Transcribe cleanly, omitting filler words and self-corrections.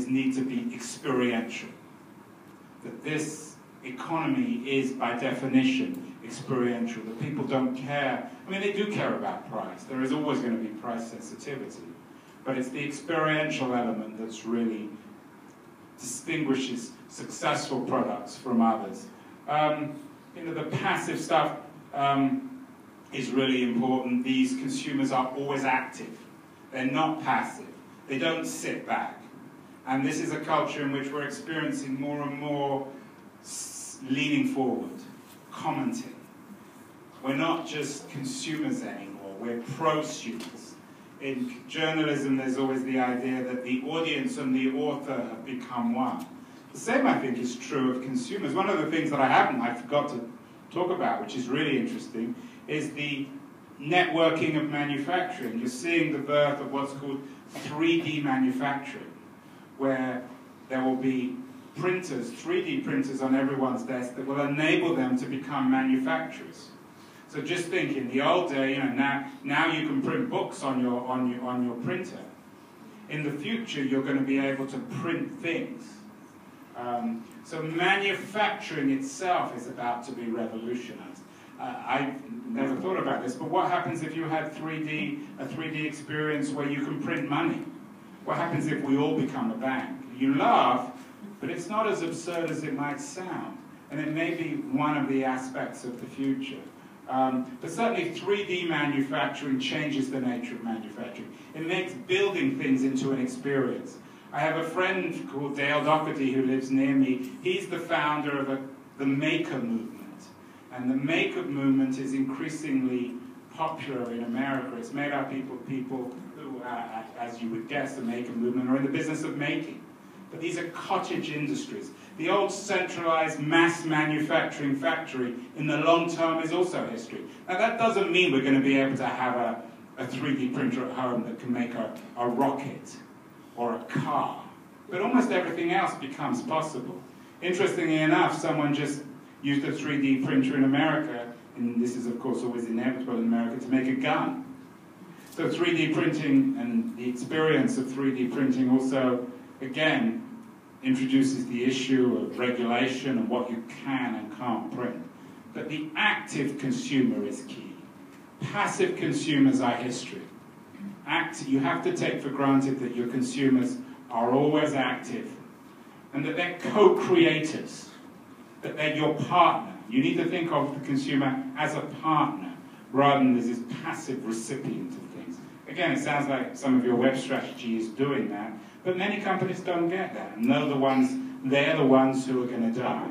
economies need to be experiential. That this economy is, by definition, experiential. That people don't care. I mean, they do care about price. There is always going to be price sensitivity. But it's the experiential element that's really distinguishes successful products from others. The passive stuff is really important. These consumers are always active. They're not passive. They don't sit back. And this is a culture in which we're experiencing more and more leaning forward, commenting. We're not just consumers anymore, we're prosumers. In journalism, there's always the idea that the audience and the author have become one. The same, I think, is true of consumers. One of the things that I forgot to talk about, which is really interesting, is the networking of manufacturing. You're seeing the birth of what's called 3D manufacturing, where there will be printers, 3D printers on everyone's desk that will enable them to become manufacturers. So just think, in the old day, now you can print books on your printer. In the future, you're going to be able to print things. So manufacturing itself is about to be revolutionized. I've never thought about this, but what happens if you had a 3D experience where you can print money? What happens if we all become a bank? You laugh, but it's not as absurd as it might sound. And it may be one of the aspects of the future. But certainly 3D manufacturing changes the nature of manufacturing. It makes building things into an experience. I have a friend called Dale Doherty who lives near me. He's the founder of the maker movement. And the maker movement is increasingly popular in America. It's made up of people who, as you would guess, the maker movement are in the business of making. But these are cottage industries. The old centralized mass manufacturing factory in the long term is also history. Now that doesn't mean we're going to be able to have a 3D printer at home that can make a rocket or a car. But almost everything else becomes possible. Interestingly enough, someone just used a 3D printer in America, and this is of course always inevitable in America, to make a gun. So 3D printing and the experience of 3D printing also, again, introduces the issue of regulation and what you can and can't print. But the active consumer is key. Passive consumers are history. You have to take for granted that your consumers are always active and that they're co-creators, that they're your partner. You need to think of the consumer as a partner rather than as this passive recipient of things. Again, it sounds like some of your web strategy is doing that, but many companies don't get that, and they're the ones who are going to die.